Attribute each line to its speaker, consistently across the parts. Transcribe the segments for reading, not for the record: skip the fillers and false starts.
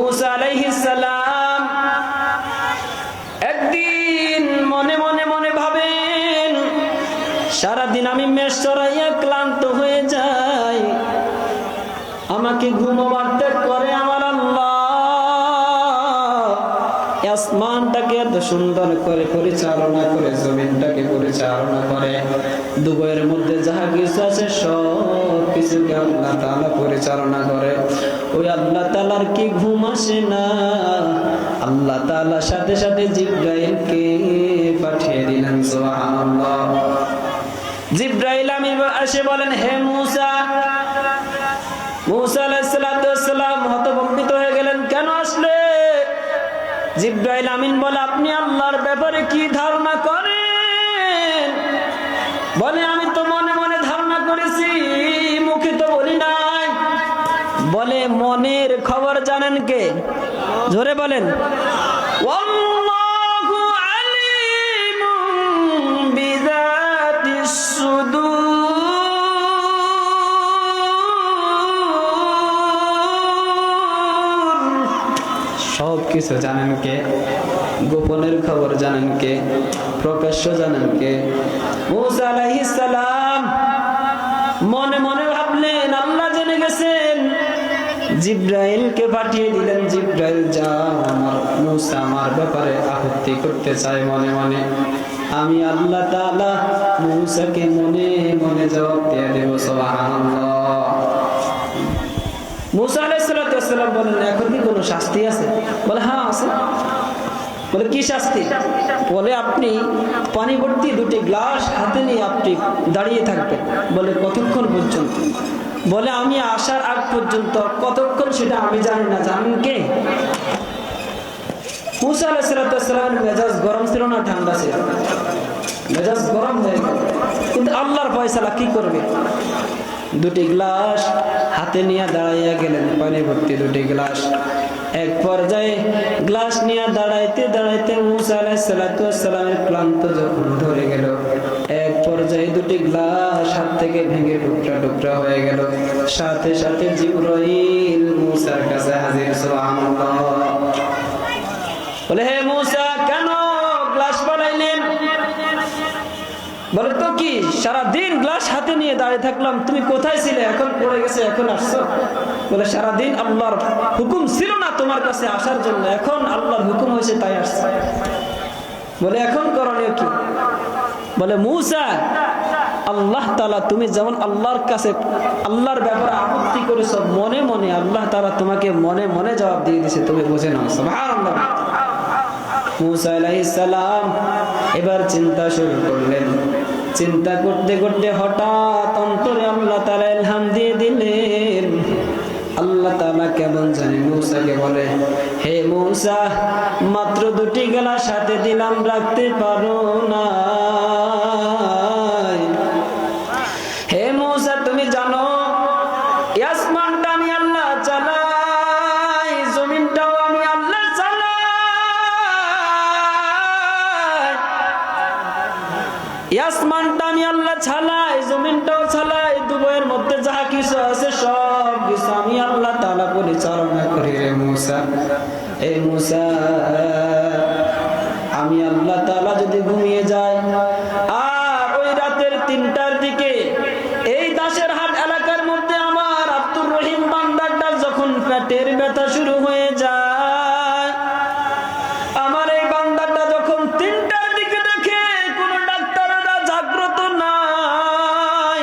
Speaker 1: মুসা আলাইহিস সালাম একদিন মনে মনে মনে ভাবেন, সারাদিন আমি মেষ চড়াইয়া ক্লান্ত হয়ে যাই, আমাকে ঘুমোবার ত্যাগ করে আমার আল্লাহ আসমানটাকে এত সুন্দর করে পরিচালনা করে, জমিনটাকে পরিচালনা করে, দুবয়ের মধ্যে যাহা কিছু আছে সব কিছুকে আল্লাহ তাআলা পরিচালনা করে। ওই আল্লাহ তাআলার কি ঘুম আসে না? আল্লাহ তাআলা সাথে সাথে জিবরাইলকে পাঠিয়ে দিলেন। সুবহানাল্লাহ। জিবরাইল আমিন এসে বলেন, হে মুসা। মুসা আলাইহিস সালাম হতভম্বিত হয়ে গেলেন, কেন আসলে? জিবরাইল আমিন বলে, আপনি আল্লাহর ব্যাপারে কি ধারণা করেন? বলে, আমি তো মনে মনে ধারণা করেছি, মুখে তো বলি নাই। বলে, মনের খবর জানেন কে? জোরে বলেন। ওয়াল্লাহু আলিমুম বিযাতিস সুদূর। সব কিছু জানেন কে? গোপনের খবর জানেন কে? প্রকাশ্য জানেন কে? মুসা আলাইহিস সালাম মনে মনে ভাবলেন আল্লাহ জেনে গেছেন। জিবরাইলকে পাঠিয়ে দিলেন, জিবরাইল যাও, আমার মুসা আমার ব্যাপারে আপত্তি করতে চায় মনে মনে, আমি আল্লাহ তাআলা মুসাকে মনে মনে জবাব দিয়ে দেব। সুবহানাল্লাহ। মুসা আলাইহিস সালাম বলেন, এখন কি কোনো শাস্তি আছে? বলে, হ্যাঁ আছে। বলে, কি শাস্তি? বলে, আপনি পানি ভর্তি দুটি গ্লাস হাতে নিয়ে আপনি দাঁড়িয়ে থাকবেন। বলে, কতক্ষণ পর্যন্ত? বলে, আমি আসার আগ পর্যন্ত। কতক্ষণ সেটা আমি জানি না, জানেন কে? মুসা আলাইহিস সালামের মেজাজ গরম ছিল না ঠান্ডা ছিল? মেজাজ গরম হয়ে গেল, কিন্তু আল্লাহর ফয়সালা কি করবে? দুটি গ্লাস হাতে নিয়ে দাঁড়াইয়া গেলেন, পানি ভর্তি দুটি গ্লাস। এক পর্যায়ে গ্লাস নিয়ে দাঁড়াইতে দাঁড়াইতে মুসা আলাইহিস সালামের ক্লান্ত যখন ধরে গেল, এক পর্যায়ে দুটি গ্লাস হাত থেকে ভেঙে টুকরা টুকরা হয়ে গেল। সাথে সাথে জিবরাইল মুসার কাছে হাজির। সুবহানাল্লাহ। বলে, হে মুসা, কেন গ্লাস বানাইলেন? বলে, তো কি সারাদিন গ্লাস হাতে নিয়ে দাঁড়িয়ে থাকলাম, তুমি কোথায় ছিলে? এখন পড়ে গেছে, এখন আসছো? বলে, সারাদিন আল্লাহর হুকুম ছিল না তোমার কাছে আসার জন্য, এখন আল্লাহর হুকুম হয়েছে তাই আসছে। বলে, এখন করণীয় কি? বলে, মুসা, আল্লাহ তাআলা তুমি যেমন আল্লাহর কাছে আল্লাহর ব্যাপারে আপত্তি করেছ মনে মনে, আল্লাহ তাআলা তোমাকে মনে মনে জবাব দিয়ে দিয়েছে, তুমি বুঝে নাও। সুবহানাল্লাহ। মুসা আলাইহিস সালাম এবার চিন্তা শুরু করলেন। চিন্তা করতে করতে হঠাৎ অন্তরে আল্লাহ তাআলা ইলহাম দিয়ে দিলেন। আল্লাহ তাআলা কেমন জানি মুসাকে বলে, হে মুসা, মাত্র দুটি গ্লাস হাতে দিলাম, রাখতে পারো না? হে মুসা, তুমি জানো আসমানটা আমি আল্লাহ চালাই, জমিনটাও আমি আল্লাহ চালাই। আসমানটা আমি আল্লাহ চালাই, জমিনটাও চালাই, দুবয়ের মধ্যে যাহা কিছু আছে সব কিছু আমি আল্লাহ তাআলা পরিচালনা করি। হে মুসা, হে মুসা, আমি আল্লাহ তাআলা যদি ঘুমিয়ে যাই আর ওই রাতের 3টার দিকে এই দাসের হাট এলাকার মধ্যে আমার আব্দুর রহিম বান্দারটার যখন পেটের ব্যথা শুরু হয়ে যায়, আমার এই বান্দারটা যখন 3টার দিকে দেখে কোন ডাক্তাররা জাগ্রত নাই,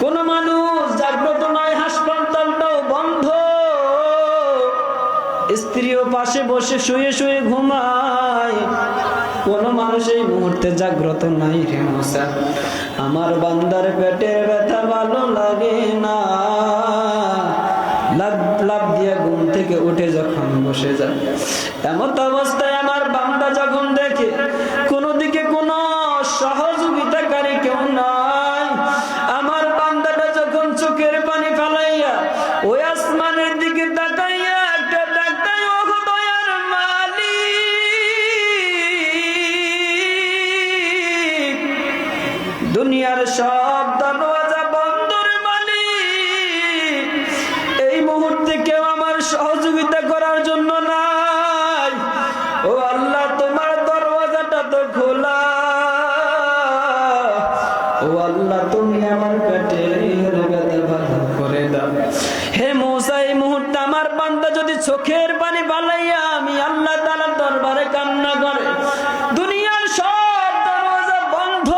Speaker 1: কোন মানুষ জাগ্রত নাই, হাসপাতালটাও বন্ধ, স্ত্রীও পাশে বসে শুয়ে শুয়ে ঘুমায়, কোন মানুষ এই মুহূর্তে জাগ্রত নাই। রে মুসা, আমার বান্দার পেটের ব্যথা ভালো লাগে না, লাভ লাভ দিয়া ঘুম থেকে উঠে যখন বসে যায়, এমন অবস্থায় আমার বান্দা যখন দেখে কোন দিকে কোন সহযোগিতাকারী কেউ নাই, আমার বান্দাটা যখন চোখের পানি ফেলাইয়া ওই আসমানের দিকে তাকাইয়া একটা ডাক্তার, ও দয়ার মালিক, দুনিয়ার সব দরওয়াজা বন্ধ রে মালিক, এই মুহূর্তে কেউ আমার সহযোগিতা সহযোগিতা করার জন্য নাই। ও আল্লাহ, তোমার দরওয়াজাটা তো খোলা। ও আল্লাহ, তুমি আমার পেটের ব্যথা ভালো করে দাও। হে মূসা, এই মুহূর্তে আমার বান্দা যদি চোখের পানি বালাইয়া আমি আল্লাহ তাআলার দরবারে কান্না করে, দুনিয়ার সব দরওয়াজা বন্ধ,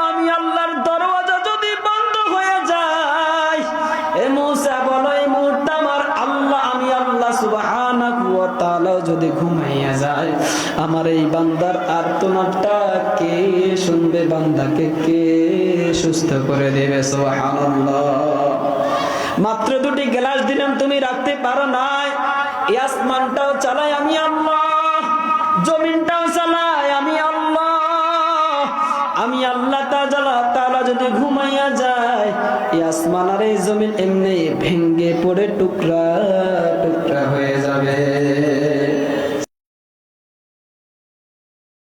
Speaker 1: আমি আল্লাহর দরওয়াজা যদি বন্ধ হয়ে যায়, হে মূসা বলো এই মুহূর্তে আমার আল্লাহ, আমি আল্লাহ সুবহানাহু ওয়া তাআলা যদি ঘুমাইয়া যায়, আমার এই বান্দার আর্তনাদটা কে শুনবে? বান্দাকে কে সুস্থ করে দেবে? সুবহানাল্লাহ। মাত্র দুটি গ্লাস দিলাম, তুমি রাখতে পারো নাই। এই আসমানটাও চালাই আমি আল্লাহ, জমিনটাও চালাই আমি আল্লাহ। আমি আল্লাহ তাআলা যদি ঘুমাইয়া যায়, এই আসমান আর এই জমিন এমনি ভেঙ্গে পড়ে টুকরা টুকরা হয়ে